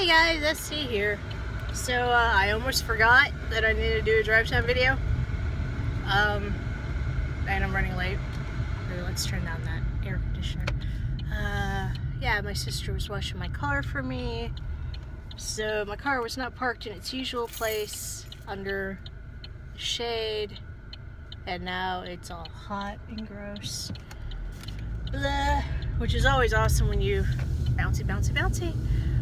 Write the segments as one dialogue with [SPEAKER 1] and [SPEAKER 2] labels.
[SPEAKER 1] Hey guys, SC here. So I almost forgot that I needed to do a drive time video. And I'm running late. Ooh, let's turn down that air conditioner. Yeah, my sister was washing my car for me. So my car was not parked in its usual place under shade. And now it's all hot and gross. Blah. Which is always awesome when you bouncy, bouncy, bouncy.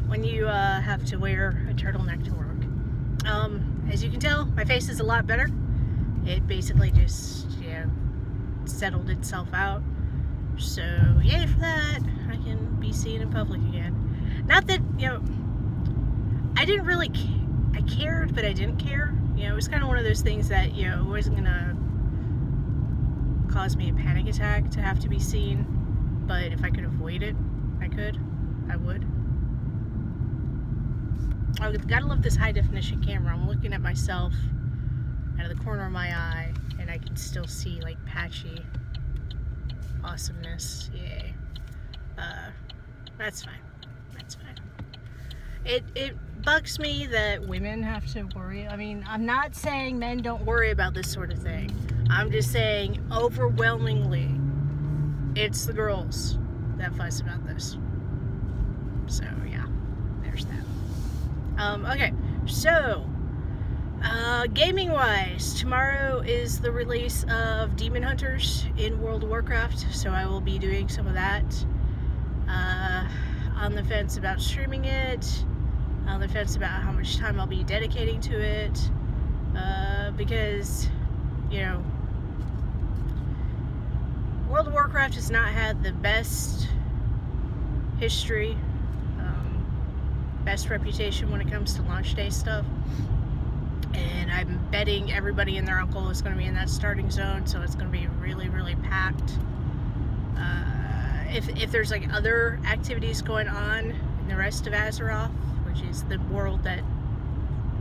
[SPEAKER 1] When you have to wear a turtleneck to work. As you can tell, my face is a lot better. It basically just, you know, settled itself out. So, yay for that. I can be seen in public again. Not that, you know, I didn't really, I cared, but I didn't care. You know, it was kind of one of those things that, you know, it wasn't gonna cause me a panic attack to have to be seen. But if I could avoid it, I would. I gotta love this high definition camera. I'm looking at myself out of the corner of my eye and I can still see like patchy awesomeness. Yay. That's fine. That's fine. It bugs me that women have to worry. I mean, I'm not saying men don't worry about this sort of thing. I'm just saying overwhelmingly it's the girls that fuss about this. So yeah, there's that. Okay, so gaming wise, tomorrow is the release of Demon Hunters in World of Warcraft, so I will be doing some of that. On the fence about streaming it, on the fence about how much time I'll be dedicating to it, because, you know, World of Warcraft has not had the best history, best reputation when it comes to launch day stuff, and I'm betting everybody and their uncle is going to be in that starting zone, so it's going to be really, really packed. If there's like other activities going on in the rest of Azeroth, which is the world that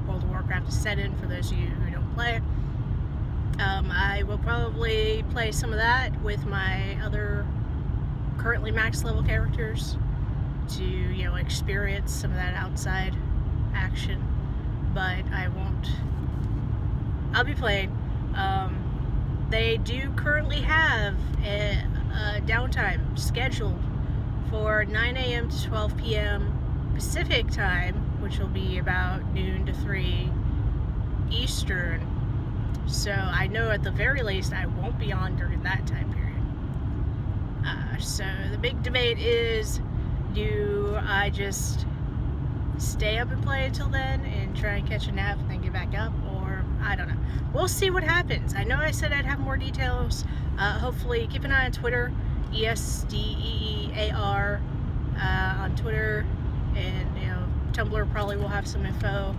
[SPEAKER 1] World of Warcraft is set in for those of you who don't play, I will probably play some of that with my other currently max level characters to, you know, experience some of that outside action, but I won't. I'll be playing. They do currently have a downtime scheduled for 9 a.m. to 12 p.m. Pacific time, which will be about noon to 3 Eastern. So I know at the very least I won't be on during that time period. So the big debate is, do I just stay up and play until then and try and catch a nap and then get back up, or I don't know. We'll see what happens. I know I said I'd have more details. Hopefully keep an eye on Twitter, ESDEEAR on Twitter, and, you know, Tumblr probably will have some info.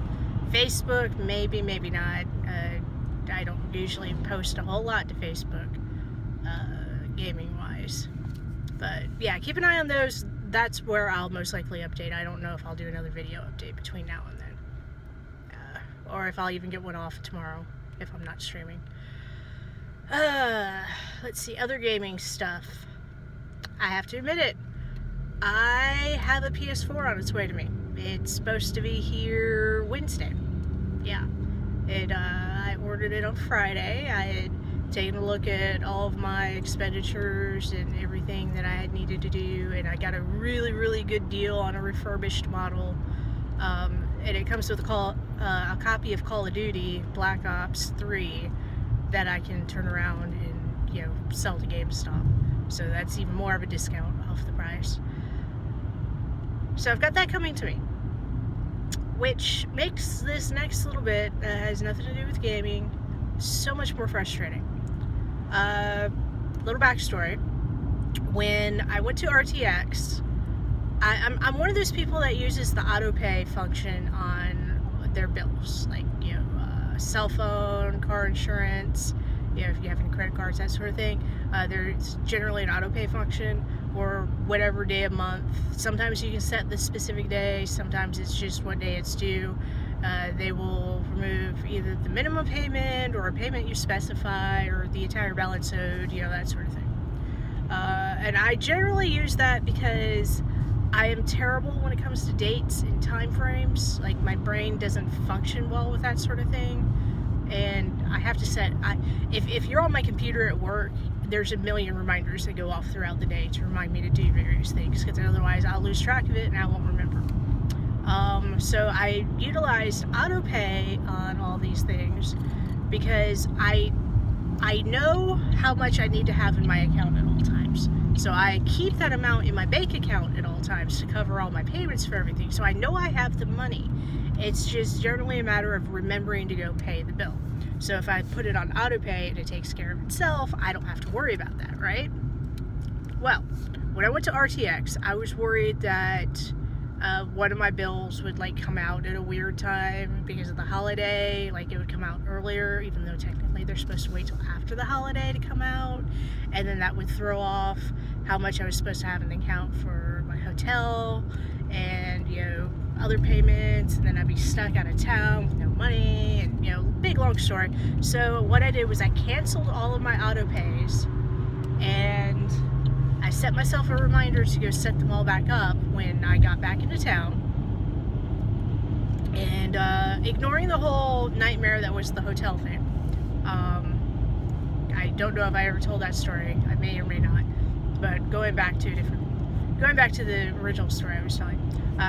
[SPEAKER 1] Facebook, maybe, maybe not. I don't usually post a whole lot to Facebook, gaming wise. But yeah, keep an eye on those. That's where I'll most likely update. I don't know if I'll do another video update between now and then. Or if I'll even get one off tomorrow if I'm not streaming. Let's see, other gaming stuff. I have to admit it. I have a PS4 on its way to me. It's supposed to be here Wednesday. Yeah. I ordered it on Friday. I had taken a look at all of my expenditures and everything that I had needed to do, and I got a really, really good deal on a refurbished model. And it comes with a copy of Call of Duty Black Ops 3 that I can turn around and, you know, sell to GameStop. So that's even more of a discount off the price. So I've got that coming to me, which makes this next little bit that has nothing to do with gaming so much more frustrating. Little backstory. When I went to RTX, I'm one of those people that uses the Autopay function on their bills, like, you know, cell phone, car insurance, you know, if you have any credit cards, that sort of thing. There's generally an Autopay function, or whatever day of month. Sometimes you can set the specific day, sometimes it's just what day it's due. They will remove either the minimum payment or a payment you specify or the entire balance owed, you know, that sort of thing. And I generally use that because I am terrible when it comes to dates and time frames. Like, my brain doesn't function well with that sort of thing. And I have to set, if you're on my computer at work, there's a million reminders that go off throughout the day to remind me to do various things, because otherwise I'll lose track of it and I won't remember. So I utilized Autopay on all these things because I know how much I need to have in my account at all times. So I keep that amount in my bank account at all times to cover all my payments for everything. So I know I have the money. It's just generally a matter of remembering to go pay the bill. So if I put it on Autopay and it takes care of itself, I don't have to worry about that, right? Well, when I went to RTX, I was worried that one of my bills would like come out at a weird time because of the holiday. Like, it would come out earlier, even though technically they're supposed to wait till after the holiday to come out, and then that would throw off how much I was supposed to have in the account for my hotel and, you know, other payments, and then I'd be stuck out of town with no money, and, you know, big long story. So what I did was I canceled all of my Autopays, and I set myself a reminder to go set them all back up when I got back into town. And ignoring the whole nightmare that was the hotel thing. I don't know if I ever told that story. I may or may not. But going back to the original story I was telling.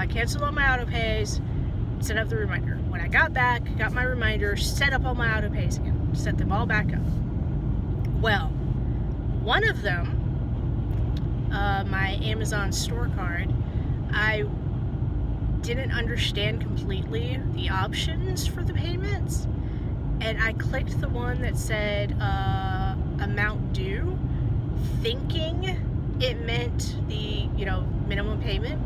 [SPEAKER 1] Canceled all my Autopays, set up the reminder. When I got back, got my reminder, set up all my Autopays again. Set them all back up. Well, one of them, my Amazon store card, I didn't understand completely the options for the payments, and I clicked the one that said amount due, thinking it meant the, you know, minimum payment,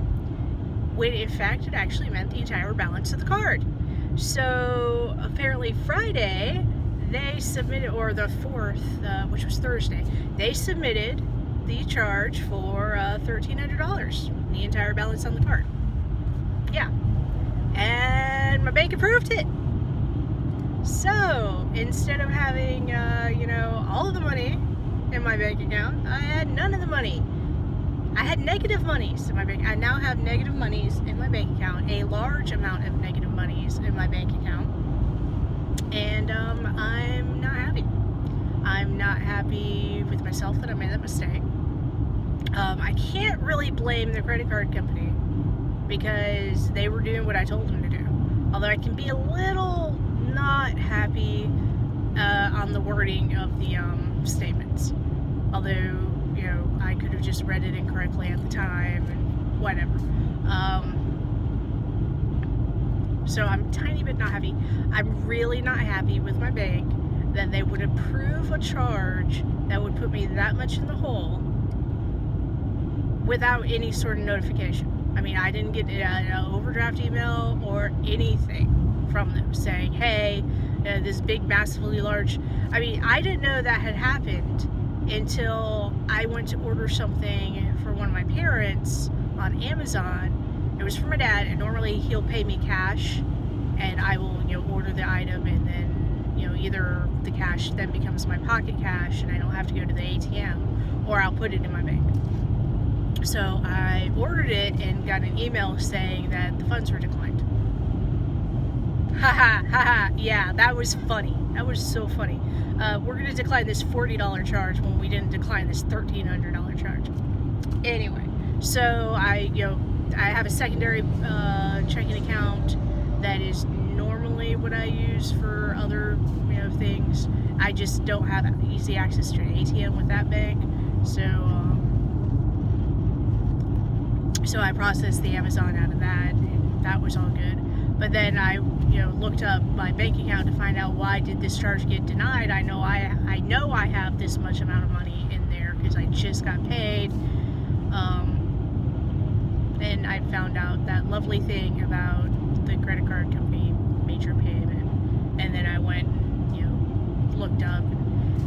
[SPEAKER 1] when in fact it actually meant the entire balance of the card. So apparently Friday they submitted, or the 4th, which was Thursday, they submitted the charge for $1,300, the entire balance on the card. Yeah, and my bank approved it. So instead of having you know, all of the money in my bank account, I had none of the money. I had negative monies in my bank. I now have negative monies in my bank account, a large amount of negative monies in my bank account, and I'm not happy. I'm not happy with myself that I made that mistake. I can't really blame the credit card company because they were doing what I told them to do. Although I can be a little not happy on the wording of the statements. Although, you know, I could have just read it incorrectly at the time and whatever. So I'm a tiny bit not happy. I'm really not happy with my bank that they would approve a charge that would put me that much in the hole without any sort of notification. I mean, I didn't get an overdraft email or anything from them saying, hey, this big, massively large... I mean, I didn't know that had happened until I went to order something for one of my parents on Amazon. It was for my dad, and normally he'll pay me cash, and I will, you know, order the item, and then, you know, either the cash then becomes my pocket cash, and I don't have to go to the ATM, or I'll put it in my bank. So I ordered it and got an email saying that the funds were declined. Haha, haha, yeah, that was funny. That was so funny. We're going to decline this $40 charge when we didn't decline this $1,300 charge. Anyway, so I have a secondary checking account that is normally what I use for other, you know, things. I just don't have easy access to an ATM with that bank, so I processed the Amazon out of that, and that was all good. But then I, you know, looked up my bank account to find out why did this charge get denied. I know I have this much amount of money in there because I just got paid. And I found out that lovely thing about the credit card company major payment. And then I went, you know, looked up.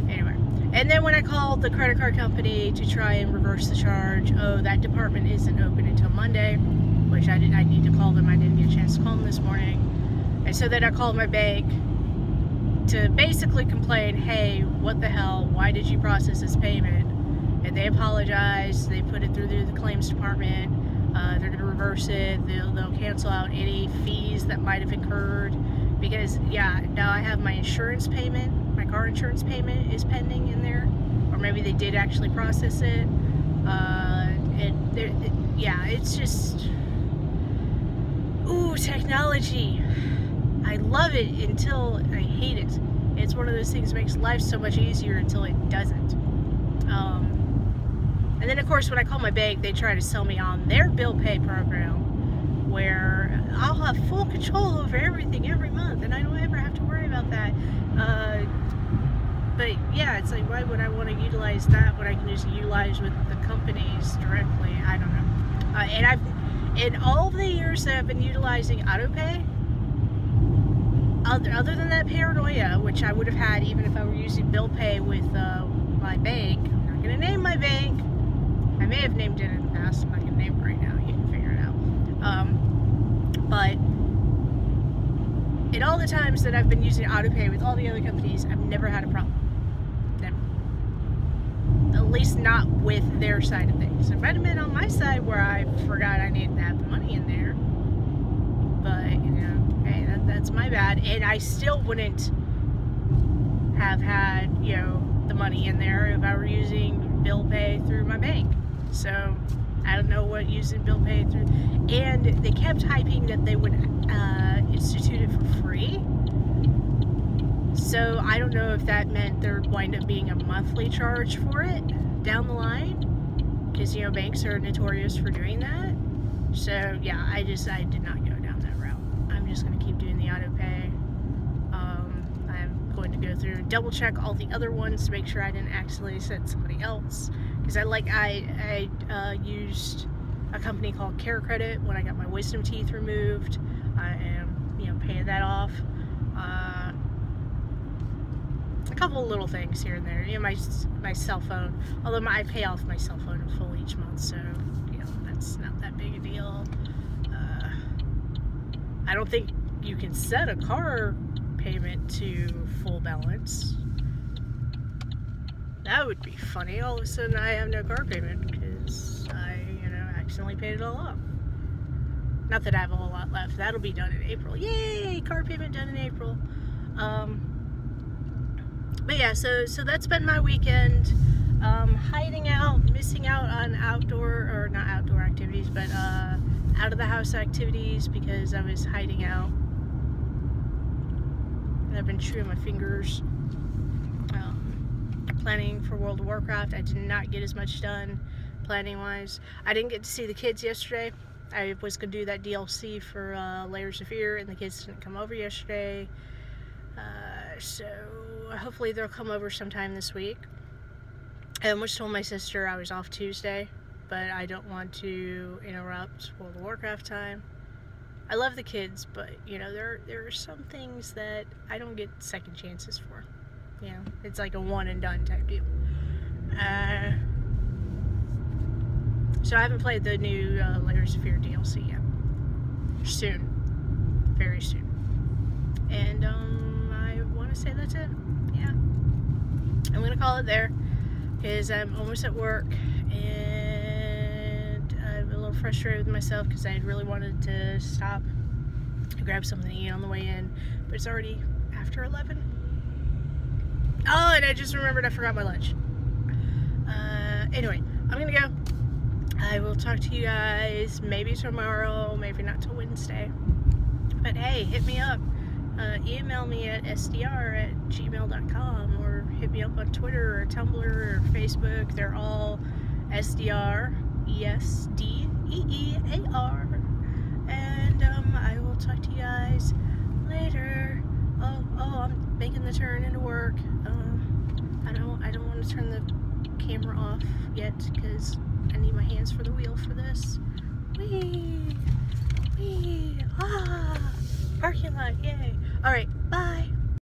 [SPEAKER 1] Anyway. And then when I called the credit card company to try and reverse the charge, oh, that department isn't open until Monday, which I need to call them. I didn't get a chance to call them this morning. And so then I called my bank to basically complain, hey, what the hell, why did you process this payment? And they apologized, they put it through the claims department. They're going to reverse it. They'll cancel out any fees that might have incurred. Because, yeah, now I have my insurance payment. My car insurance payment is pending in there. Or maybe they did actually process it. Yeah, it's just... Ooh, technology. I love it until I hate it. It's one of those things that makes life so much easier until it doesn't. And then, of course, when I call my bank, they try to sell me on their bill pay program, where I'll have full control over everything every month, and I don't ever have to worry about that. But yeah, it's like, why would I want to utilize that when I can just utilize with the companies directly? I don't know. And in all the years that I've been utilizing Autopay, other than that paranoia, which I would have had even if I were using bill pay with my bank, I'm not going to name my bank. I may have named it in the past. I'm not going to name it right now. You can figure it out. But in all the times that I've been using Autopay with all the other companies, I've never had a problem. Never. At least not with their side of things. It might have been on my side where I forgot I needed to have the money in there. But, you know, hey, that's my bad. And I still wouldn't have had, you know, the money in there if I were using bill pay through my bank. So I don't know what using bill pay through. And they kept hyping that they would institute it for free. So I don't know if that meant there'd wind up being a monthly charge for it down the line, because, you know, banks are notorious for doing that. So yeah, I did not go down that route. I'm just going to keep doing the Autopay. I'm going to go through and double check all the other ones to make sure I didn't accidentally send somebody else, because I used a company called Care Credit when I got my wisdom teeth removed. I am, you know, paying that off. A couple of little things here and there. You know, my cell phone, although I pay off my cell phone in full each month, so, you know, that's not that big a deal. I don't think you can set a car payment to full balance. That would be funny. All of a sudden I have no car payment because I, you know, accidentally paid it all off. Not that I have a whole lot left. That'll be done in April. Yay! Car payment done in April. But yeah, so that's been my weekend. Hiding out, missing out on not outdoor activities, but out of the house activities because I was hiding out. And I've been chewing my fingers. Planning for World of Warcraft. I did not get as much done planning wise. I didn't get to see the kids yesterday. I was going to do that DLC for Layers of Fear, and the kids didn't come over yesterday. So hopefully they'll come over sometime this week. I almost told my sister I was off Tuesday, but I don't want to interrupt World of Warcraft time. I love the kids, but, you know, there are some things that I don't get second chances for. You know, it's like a one and done type deal. So I haven't played the new Layers of Fear DLC yet. Soon. Very soon. And I want to say that's it. Yeah. I'm going to call it there because I'm almost at work and I'm a little frustrated with myself because I really wanted to stop and grab something to eat on the way in, but it's already after 11. Oh, and I just remembered I forgot my lunch. Anyway, I'm gonna go. I will talk to you guys maybe tomorrow, maybe not till Wednesday. But hey, hit me up. Email me at sdr@gmail.com or hit me up on Twitter or Tumblr or Facebook. They're all SDR, ESDEEAR. And I will talk to you guys later. Oh, I'm making the turn into work. I don't want to turn the camera off yet because I need my hands for the wheel for this. Whee! Whee! Ah! Parking lot, yay! Alright, bye!